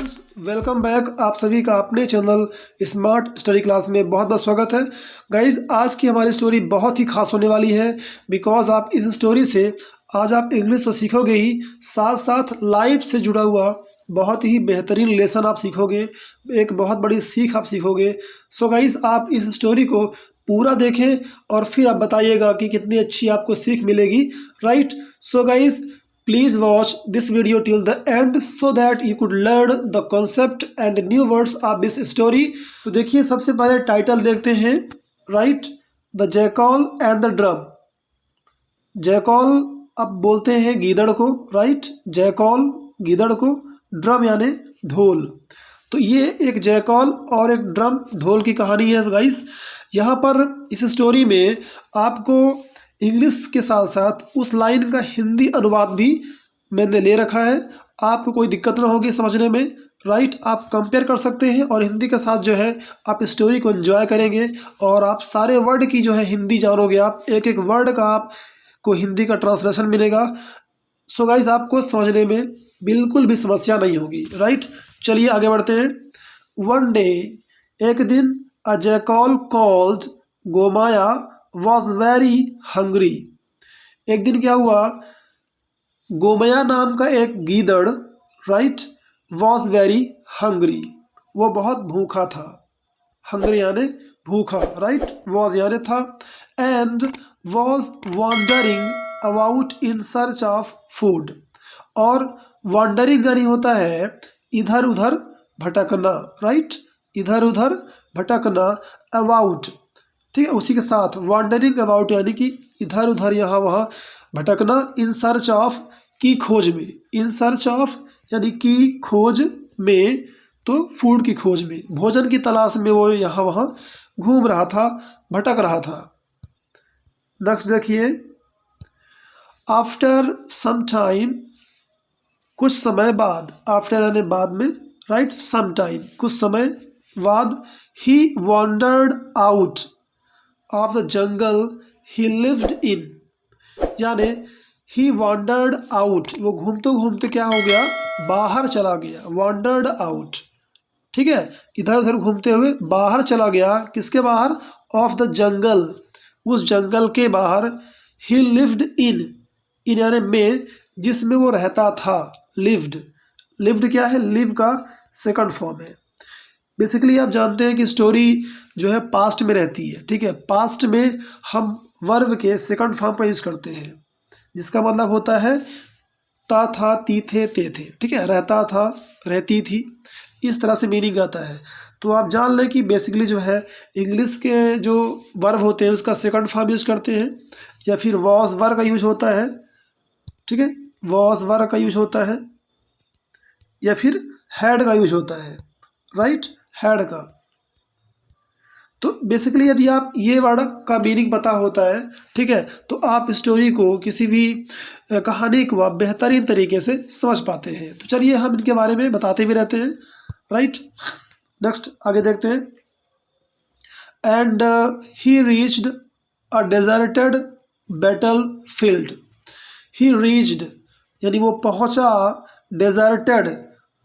Friends, welcome back. आप सभी का अपने चैनल स्मार्ट स्टडी क्लास में बहुत बहुत स्वागत है। गाइज, आज की हमारी स्टोरी बहुत ही खास होने वाली है बिकॉज आप इस स्टोरी से आज आप इंग्लिश तो सीखोगे ही, साथ साथ लाइफ से जुड़ा हुआ बहुत ही बेहतरीन लेसन आप सीखोगे, एक बहुत बड़ी सीख आप सीखोगे। सो गाइज, आप इस स्टोरी को पूरा देखें और फिर आप बताइएगा कि कितनी अच्छी आपको सीख मिलेगी। Right. So guys, please watch this video till the end so that you could learn the concept and new words of this story। तो देखिए, सबसे पहले टाइटल देखते हैं। Right, the jackal and the drum. Jackal अब बोलते हैं गीदड़ को। राइट, जैकल गीदड़ को, ड्रम यानी ढोल। तो ये एक जैकल और एक ड्रम ढोल की कहानी है गाइस। यहाँ पर इस स्टोरी में आपको इंग्लिश के साथ साथ उस लाइन का हिंदी अनुवाद भी मैंने ले रखा है, आपको कोई दिक्कत ना होगी समझने में। राइट, आप कंपेयर कर सकते हैं और हिंदी के साथ जो है आप स्टोरी को एंजॉय करेंगे और आप सारे वर्ड की जो है हिंदी जानोगे। आप एक एक वर्ड का आपको हिंदी का ट्रांसलेशन मिलेगा। सो गाइस, आपको समझने में बिल्कुल भी समस्या नहीं होगी। राइट, चलिए आगे बढ़ते हैं। वन डे, एक दिन, a jackal called Gomaya was very hungry. एक दिन क्या हुआ, गोमया नाम का एक गीदड़, राइट, वॉज वेरी हंग्री, वो बहुत भूखा था। हंग्री यानी भूखा। राइट, वॉज यानी था। And was wandering about in search of food. और वॉन्डरिंग यानी होता है इधर उधर भटकना। राइट, इधर उधर भटकना, अबाउट, ठीक है, उसी के साथ वॉन्डरिंग अबाउट यानी कि इधर उधर यहाँ वहाँ भटकना, इन सर्च ऑफ की खोज में, इन सर्च ऑफ यानी की खोज में, तो फूड की खोज में, भोजन की तलाश में वो यहाँ वहाँ घूम रहा था, भटक रहा था। नेक्स्ट देखिए, आफ्टर सम टाइम, कुछ समय बाद, आफ्टर यानी बाद में, राइट, सम टाइम कुछ समय बाद, he wandered out of the jungle he lived in, यानी ही वॉन्डर्ड आउट, वो घूमते घूमते क्या हो गया, बाहर चला गया। वॉन्डर्ड आउट, ठीक है, इधर उधर घूमते हुए बाहर चला गया। किसके बाहर, ऑफ द जंगल, उस जंगल के बाहर। ही लिव्ड इन, इन यानी में, जिसमें वो रहता था। लिव्ड, लिव्ड क्या है, लिव का सेकंड फॉर्म है। बेसिकली आप जानते हैं कि स्टोरी जो है पास्ट में रहती है। ठीक है, पास्ट में हम वर्ब के सेकंड फॉर्म पर यूज़ करते हैं, जिसका मतलब होता है ता था, ती थे, ते थे। ठीक है, रहता था, रहती थी, इस तरह से मीनिंग आता है। तो आप जान लें कि बेसिकली जो है इंग्लिश के जो वर्ब होते हैं उसका सेकंड फॉर्म यूज़ करते हैं, या फिर वॉज वर्ब का यूज होता है। ठीक है, वॉज वर्ब का यूज होता है, या फिर हैड का यूज होता है। राइट, हैड का। तो बेसिकली यदि आप ये वर्ड का मीनिंग पता होता है, ठीक है, तो आप स्टोरी को, किसी भी कहानी को आप बेहतरीन तरीके से समझ पाते हैं। तो चलिए हम इनके बारे में बताते भी रहते हैं। राइट, नेक्स्ट आगे देखते हैं। And he reached a deserted battle field. He reached यानी वो पहुंचा, डेजर्टेड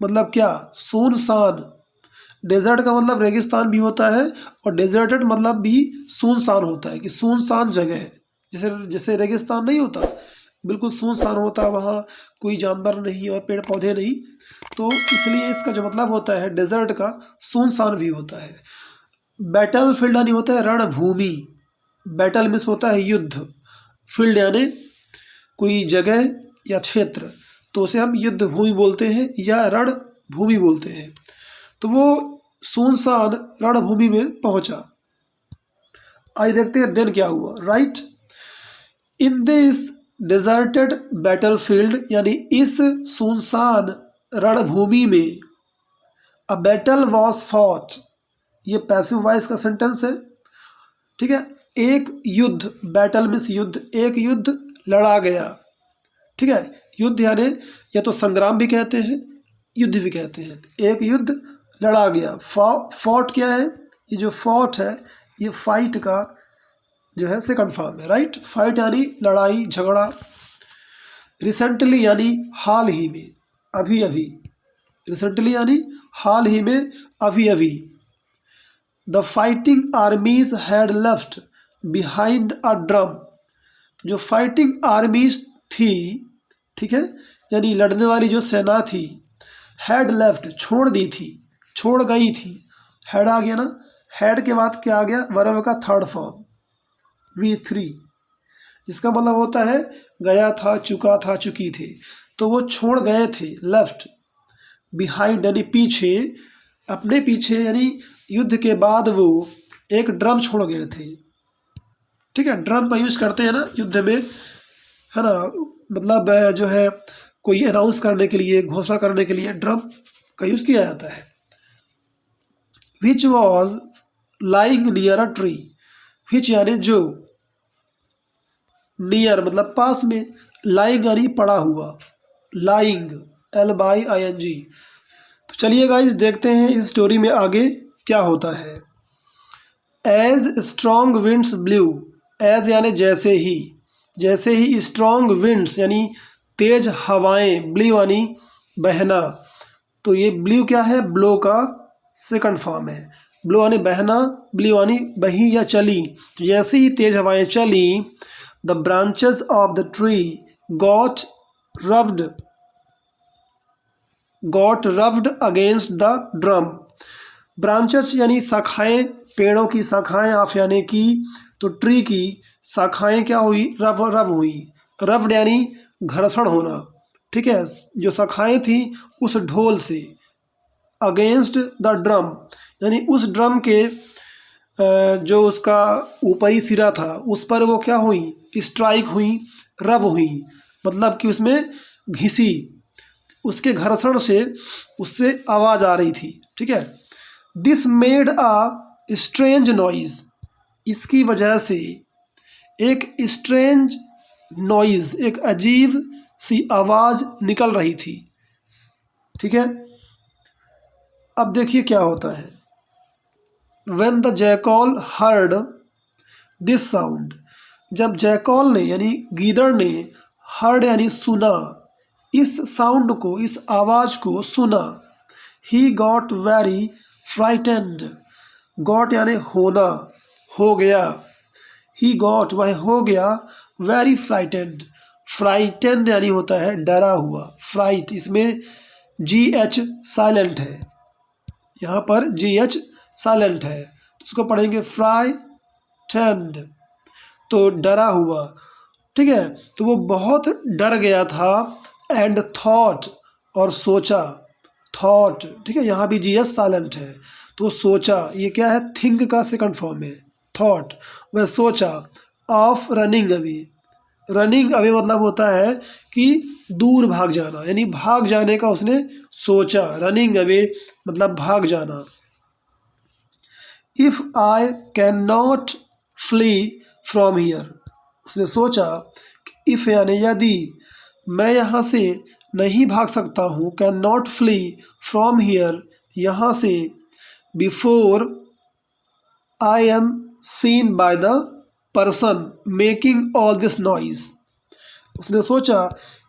मतलब क्या, सुनसान। डेजर्ट का मतलब रेगिस्तान भी होता है और डेजर्टेड मतलब भी सुनसान होता है, कि सुनसान जगह है। जैसे जैसे रेगिस्तान नहीं होता, बिल्कुल सुनसान होता है, वहाँ कोई जानवर नहीं और पेड़ पौधे नहीं, तो इसलिए इसका जो मतलब होता है डेजर्ट का, सुनसान भी होता है। बैटल फील्ड यानी होता है रणभूमि। बैटल मीन्स होता है युद्ध, फील्ड यानी कोई जगह या क्षेत्र, तो उसे हम युद्ध भूमि बोलते हैं या रणभूमि बोलते हैं। तो वो सुनसान रणभूमि में पहुंचा। आइए देखते हैं देन क्या हुआ। Right, in this deserted battlefield, यानी इस सुनसान रणभूमि में, अ बैटल वॉज फॉट, ये पैसिव वॉइस का सेंटेंस है। ठीक है, एक युद्ध, बैटल मीन्स युद्ध, एक युद्ध लड़ा गया। ठीक है, युद्ध यानी या तो संग्राम भी कहते हैं, युद्ध भी कहते हैं। एक युद्ध लड़ा गया। फॉट क्या है, ये जो फॉट है ये फाइट का जो है सेकंड फॉर्म है। राइट, फाइट यानी लड़ाई झगड़ा। रिसेंटली यानी हाल ही में, अभी अभी। रिसेंटली यानी हाल ही में, अभी अभी। The fighting आर्मीज had left behind a drum. जो फाइटिंग आर्मीज थी, ठीक है, यानी लड़ने वाली जो सेना थी, हैड लेफ्ट छोड़ दी थी, छोड़ गई थी। हैड आ गया ना, हैड के बाद क्या आ गया, वर्ब का थर्ड फॉर्म V3, जिसका मतलब होता है गया था, चुका था, चुकी थी। तो वो छोड़ गए थे, लेफ्ट, बिहाइंड यानी पीछे, अपने पीछे, यानी युद्ध के बाद वो एक ड्रम छोड़ गए थे। ठीक है, ड्रम का यूज़ करते हैं ना युद्ध में, है ना, मतलब जो है कोई अनाउंस करने के लिए, घोषणा करने के लिए ड्रम का यूज़ किया जाता है। Which was lying near a tree. Which यानी जो, नियर मतलब पास में, लाइंग यानी पड़ा हुआ, लाइंग LYING। तो चलिए गाइस देखते हैं इस स्टोरी में आगे क्या होता है। As strong winds blew, as यानी जैसे ही, जैसे ही स्ट्रॉन्ग विंड्स यानी तेज हवाएं, ब्लू यानी बहना। तो ये ब्लू क्या है, ब्लो का सेकंड फॉर्म है। ब्लो यानी बहना, ब्लू यानी बही या चली। तो जैसे ही तेज हवाएं चली, the branches of the tree got rubbed against the drum. Branches यानी शाखाएं, पेड़ों की शाखाएं, आप यानी कि, तो ट्री की शाखाएं क्या हुई, रब हुई। रब्ड यानी घर्षण होना, ठीक है, जो शाखाएं थी उस ढोल से। अगेंस्ट द ड्रम यानी उस ड्रम के जो उसका ऊपरी सिरा था उस पर वो क्या हुई, स्ट्राइक हुई, रब हुई, मतलब कि उसमें घिसी, उसके घर्षण से उससे आवाज़ आ रही थी। ठीक है, this made a strange noise, इसकी वजह से एक स्ट्रेंज नॉइज, एक अजीब सी आवाज़ निकल रही थी। ठीक है, अब देखिए क्या होता है। When the jackal heard this sound, जब जैकॉल ने यानी गीदड़ ने, हर्ड यानी सुना, इस साउंड को, इस आवाज़ को सुना, he got very frightened, got यानी होना, हो गया, he got वह हो गया, very frightened, frightened यानी होता है डरा हुआ, fright इसमें GH साइलेंट है, यहाँ पर GH साइलेंट है, तो उसको पढ़ेंगे फ्राइटेंड, तो डरा हुआ। ठीक है, तो वो बहुत डर गया था। एंड थॉट और सोचा, थॉट, ठीक है, यहाँ भी GH साइलेंट है, तो सोचा, ये क्या है, थिंक का सेकंड फॉर्म है, थॉट, वह सोचा, of running away. Running away मतलब होता है कि दूर भाग जाना, यानी भाग जाने का उसने सोचा, रनिंग अवे मतलब भाग जाना। If I can not flee from here, उसने सोचा कि इफ़ यानी यदि, मैं यहाँ से नहीं भाग सकता हूँ, can not flee from here यहाँ से, before I am seen by the person making all this noise. उसने सोचा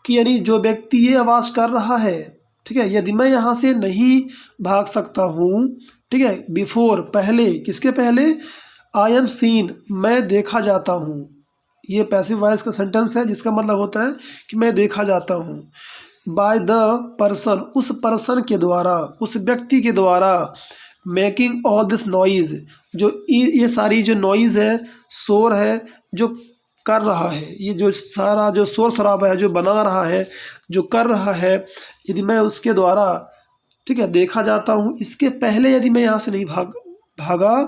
कि यानी जो व्यक्ति ये आवाज़ कर रहा है, ठीक है, यदि मैं यहाँ से नहीं भाग सकता हूँ, ठीक है, बिफोर पहले, किसके पहले, आई एम सीन मैं देखा जाता हूँ। ये पैसिव वॉइस का सेंटेंस है जिसका मतलब होता है कि मैं देखा जाता हूँ। बाय द पर्सन उस पर्सन के द्वारा, उस व्यक्ति के द्वारा, मेकिंग ऑल दिस नॉइज़ जो ये सारी जो नॉइज़ है, शोर है, जो कर रहा है, ये जो सारा जो शोर शराबा है, जो बना रहा है, जो कर रहा है, यदि मैं उसके द्वारा, ठीक है, देखा जाता हूँ, इसके पहले यदि मैं यहाँ से नहीं भागा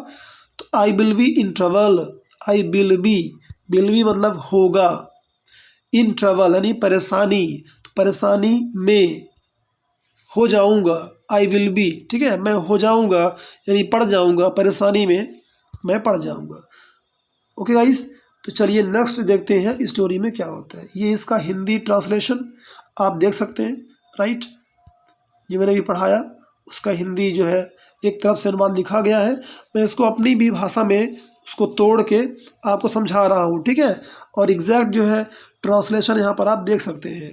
तो I will be in trouble. I will be मतलब होगा, इन ट्रबल यानी परेशानी, तो परेशानी में हो जाऊंगा, आई विल बी, ठीक है, मैं हो जाऊंगा यानी पड़ जाऊंगा, परेशानी में मैं पड़ जाऊंगा। ओके गाइस, तो चलिए नेक्स्ट देखते हैं इस स्टोरी में क्या होता है। ये इसका हिंदी ट्रांसलेशन आप देख सकते हैं, राइट, ये मैंने भी पढ़ाया, उसका हिंदी जो है एक तरफ से अनुवाद लिखा गया है, मैं इसको अपनी भी भाषा में उसको तोड़ के आपको समझा रहा हूँ, ठीक है, और एग्जैक्ट जो है ट्रांसलेशन यहाँ पर आप देख सकते हैं।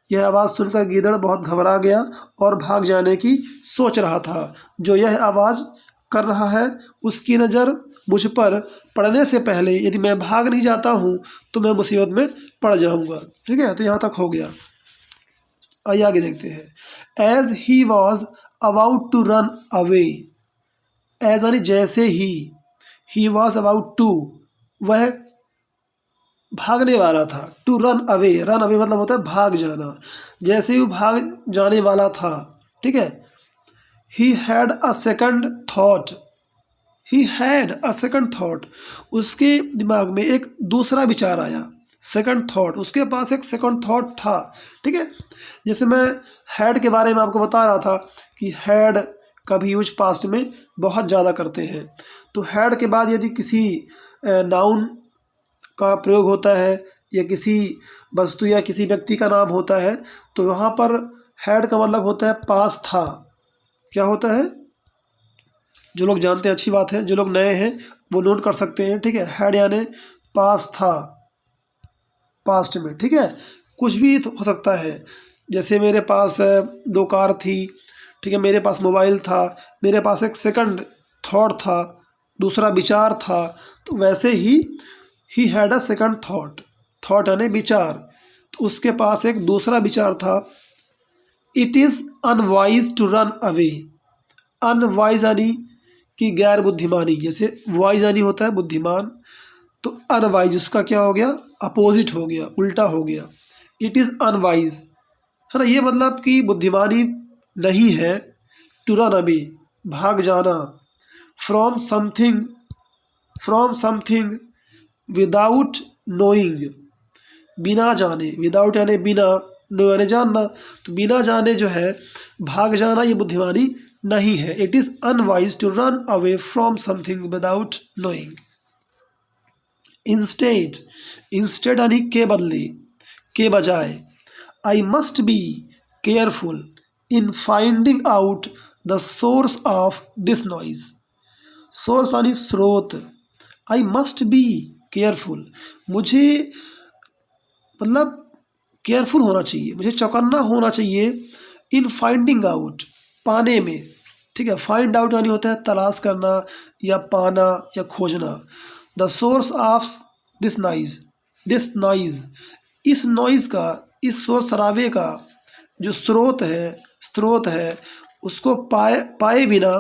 यह आवाज़ सुनकर गीदड़ बहुत घबरा गया और भाग जाने की सोच रहा था। जो यह आवाज़ कर रहा है उसकी नज़र मुझ पर पड़ने से पहले यदि मैं भाग नहीं जाता हूँ तो मैं मुसीबत में पड़ जाऊँगा। ठीक है, तो यहाँ तक हो गया। आइए आगे देखते हैं। As he was about to run away, as यानी जैसे ही वॉज अबाउट टू, वह भागने वाला था। टू रन अवे मतलब होता है भाग जाना। जैसे ही वो भाग जाने वाला था, ठीक है, ही had a second thought, he had a second thought, उसके दिमाग में एक दूसरा विचार आया। सेकंड थॉट, उसके पास एक सेकंड थॉट था। ठीक है, जैसे मैं हैड के बारे में आपको बता रहा था कि हैड का भी यूज पास्ट में बहुत ज़्यादा करते हैं। तो हैड के बाद यदि किसी नाउन का प्रयोग होता है या किसी वस्तु या किसी व्यक्ति का नाम होता है तो वहाँ पर हैड का मतलब होता है पास था। क्या होता है, जो लोग जानते हैं अच्छी बात है, जो लोग नए हैं वो नोट कर सकते हैं। ठीक है, हैड यानी पास था, पास्ट में। ठीक है, कुछ भी हो सकता है। जैसे मेरे पास 2 कार थी, ठीक है, मेरे पास मोबाइल था, मेरे पास एक सेकंड थॉट था, दूसरा विचार था। तो वैसे ही had a second thought, thought यानी विचार, तो उसके पास एक दूसरा विचार था। It is unwise to run away, unwise यानी कि गैर बुद्धिमानी। जैसे वाइज यानी होता है बुद्धिमान, तो अनवाइज उसका क्या हो गया, अपोजिट हो गया, उल्टा हो गया। इट इज़ अनवाइज है ना, ये मतलब कि बुद्धिमानी नहीं है। टू रन अवे भाग जाना, फ्रॉम समथिंग विदाउट नोइंग, बिना जाने, विदाउट यानी बिना, नो यानी जानना, तो बिना जाने जो है भाग जाना ये बुद्धिमानी नहीं है। It is unwise to run away from something without knowing. Instead, instead यानी के बदले, के बजाय। I must be careful in finding out the source of this noise, source यानी स्रोत। आई मस्ट बी केयरफुल, मुझे मतलब केयरफुल होना चाहिए, मुझे चौकन्ना होना चाहिए। इन फाइंडिंग आउट, पाने में। ठीक है, फाइंड आउट यानी होता है तलाश करना या पाना या खोजना। The source of this noise, इस नॉइज़ का, इस शोर शराबे का जो स्रोत है उसको पाए बिना,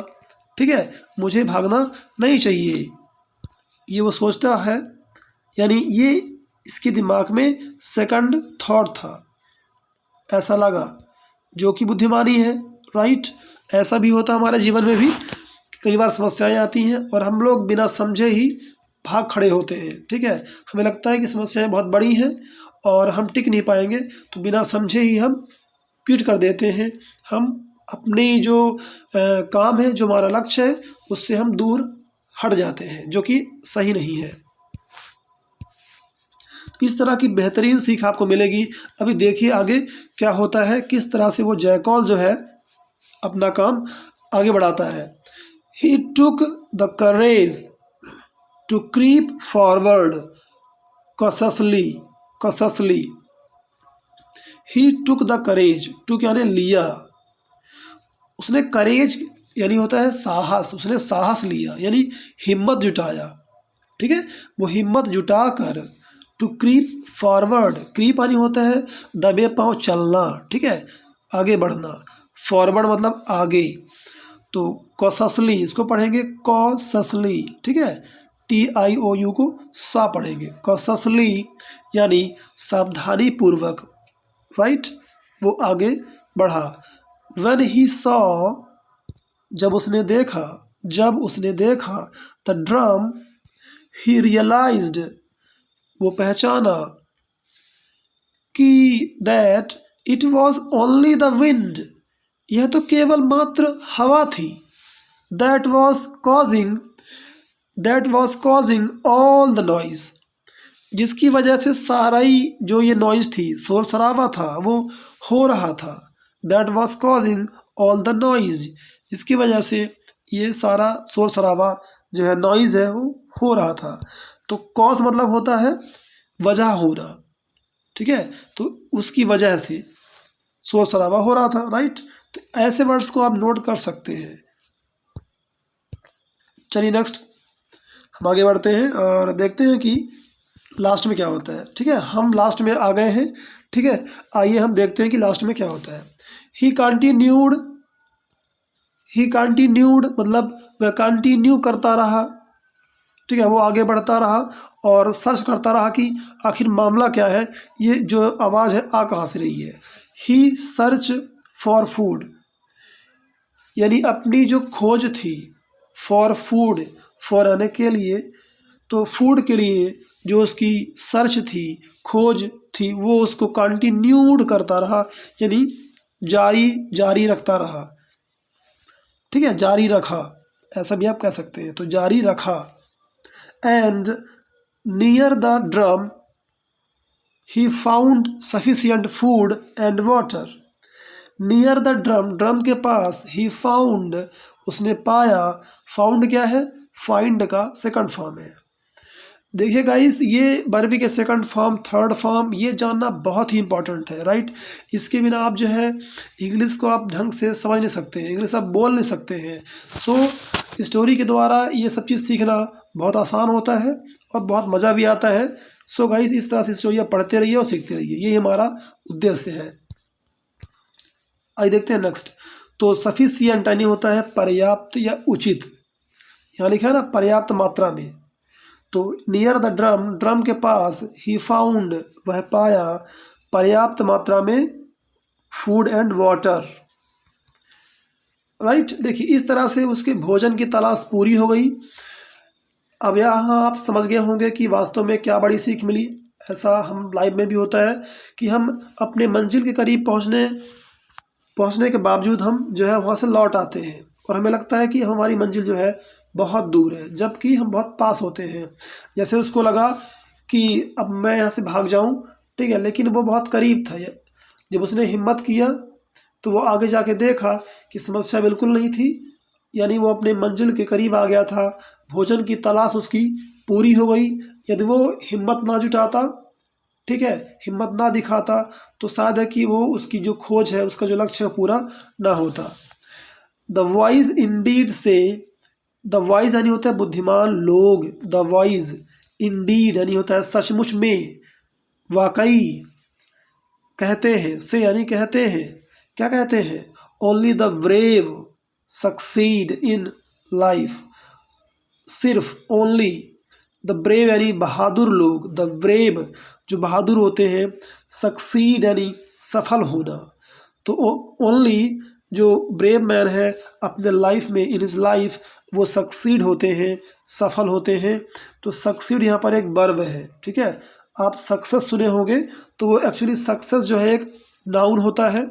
ठीक है, मुझे भागना नहीं चाहिए। ये वो सोचता है, यानी ये इसके दिमाग में सेकंड थॉट था, ऐसा लगा, जो कि बुद्धिमानी है। राइट, ऐसा भी होता है हमारे जीवन में भी, कई बार समस्याएं आती हैं और हम लोग बिना समझे ही भाग खड़े होते हैं। ठीक है, हमें लगता है कि समस्याएं बहुत बड़ी हैं और हम टिक नहीं पाएंगे, तो बिना समझे ही हम क्विट कर देते हैं। हम अपनी जो काम है, जो हमारा लक्ष्य है, उससे हम दूर हट जाते हैं, जो कि सही नहीं है। इस तरह की बेहतरीन सीख आपको मिलेगी। अभी देखिए आगे क्या होता है, किस तरह से वो जैकॉल जो है अपना काम आगे बढ़ाता है। He took the courage to creep forward cautiously. He took the courage, took यानी लिया, उसने करेज यानी होता है साहस, उसने साहस लिया यानी हिम्मत जुटाया। ठीक है, वो हिम्मत जुटा कर टू क्रीप फॉरवर्ड, क्रीप यानी होता है दबे पाँव चलना। ठीक है, आगे बढ़ना, फॉरवर्ड मतलब आगे, तो कॉशसली इसको पढ़ेंगे कॉशसली। ठीक है, TIOU को सा पढ़ेंगे, कॉशसली यानी सावधानी पूर्वक। राइट, वो आगे बढ़ा। When he saw, जब उसने देखा द ड्रम, ही रियलाइज्ड, वो पहचाना कि that it was only the wind, यह तो केवल मात्र हवा थी। That was causing all the noise, जिसकी वजह से सारा ही जो ये नॉइज थी, शोर शराबा था, वो हो रहा था। That was causing all the noise, जिसकी वजह से ये सारा शोर शराबा जो है, नॉइज़ है, वो हो रहा था। तो कॉज मतलब होता है वजह होना। ठीक है, तो उसकी वजह से शोर शराबा हो रहा था, राइट। तो ऐसे वर्ड्स को आप नोट कर सकते हैं। चलिए नेक्स्ट हम आगे बढ़ते हैं और देखते हैं कि लास्ट में क्या होता है। ठीक है, हम लास्ट में आ गए हैं। ठीक है, आइए हम देखते हैं कि लास्ट में क्या होता है। ही कंटिन्यूड मतलब वह कंटिन्यू करता रहा। ठीक है, वो आगे बढ़ता रहा और सर्च करता रहा कि आखिर मामला क्या है, ये जो आवाज़ है आ कहाँ से रही है। ही सर्च फॉर फूड, यानी अपनी जो खोज थी, फॉर फूड, फॉर आने के लिए, तो फूड के लिए जो उसकी सर्च थी, खोज थी, वो उसको कंटिन्यूड करता रहा, यानी जारी रखता रहा। ठीक है, जारी रखा, ऐसा भी आप कह सकते हैं, तो जारी रखा। And near the drum he found sufficient food and water. Near the drum, drum के पास, ही फाउंड, उसने पाया, फाउंड क्या है, फाइंड का सेकंड फॉर्म है। देखिए गाइस, ये वर्ब के सेकंड फॉर्म, थर्ड फॉर्म, ये जानना बहुत ही इंपॉर्टेंट है, राइट। इसके बिना आप जो है इंग्लिश को आप ढंग से समझ नहीं सकते हैं, इंग्लिश आप बोल नहीं सकते हैं। सो स्टोरी के द्वारा ये सब चीज़ सीखना बहुत आसान होता है और बहुत मज़ा भी आता है। सो गाइस, इस तरह से स्टोरी आप पढ़ते रहिए और सीखते रहिए, यही हमारा उद्देश्य है। आइए देखते हैं नेक्स्ट। तो सफिशिएंट यानी होता है पर्याप्त या उचित, यहाँ लिखा है ना पर्याप्त मात्रा में। तो नियर द ड्रम, ड्रम के पास, ही फाउंड, वह पाया, पर्याप्त मात्रा में, फूड एंड वाटर, राइट। देखिए इस तरह से उसके भोजन की तलाश पूरी हो गई। अब यहाँ आप समझ गए होंगे कि वास्तव में क्या बड़ी सीख मिली। ऐसा हम लाइफ में भी होता है कि हम अपने मंजिल के करीब पहुँचने के बावजूद हम जो है वहाँ से लौट आते हैं और हमें लगता है कि हमारी मंजिल जो है बहुत दूर है, जबकि हम बहुत पास होते हैं। जैसे उसको लगा कि अब मैं यहाँ से भाग जाऊँ, ठीक है, लेकिन वो बहुत करीब था। जब उसने हिम्मत किया तो वो आगे जाके देखा कि समस्या बिल्कुल नहीं थी, यानी वो अपने मंजिल के करीब आ गया था, भोजन की तलाश उसकी पूरी हो गई। यदि वो हिम्मत ना जुटाता, ठीक है, हिम्मत ना दिखाता, तो शायद है कि वो उसकी जो खोज है, उसका जो लक्ष्य है पूरा ना होता। द वाइज इंडीड से, द वाइज यानी होता है बुद्धिमान लोग, द वाइज, इंडीड यानी होता है सचमुच में, वाकई, कहते हैं, से यानी कहते हैं, क्या कहते हैं, only the brave succeed in life, सिर्फ, ओनली, द ब्रेव यानी बहादुर लोग, द ब्रेव जो बहादुर होते हैं, सक्सीड यानी सफल होना। तो ओनली जो ब्रेव मैन है अपने लाइफ में, इन हिज लाइफ, वो सक्सीड होते हैं, सफल होते हैं। तो सक्सीड यहाँ पर एक वर्ब है, ठीक है। आप सक्सेस सुने होंगे, तो वो एक्चुअली सक्सेस जो है एक नाउन होता है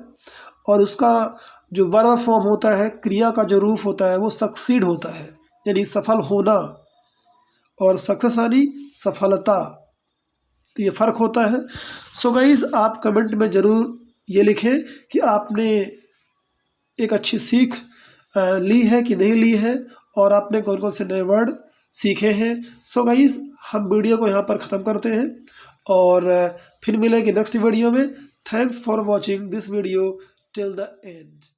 और उसका जो वर्ब फॉर्म होता है, क्रिया का जो रूप होता है, वो सक्सीड होता है, यानी सफल होना, और सक्सेस यानी सफलता। तो ये फ़र्क होता है। सो गाइस, आप कमेंट में ज़रूर ये लिखें कि आपने एक अच्छी सीख ली है कि नहीं ली है और आपने कौन कौन से नए वर्ड सीखे हैं। सो गाइस, हम वीडियो को यहाँ पर ख़त्म करते हैं और फिर मिलेंगे नेक्स्ट वीडियो में। Thanks for watching this video till the end.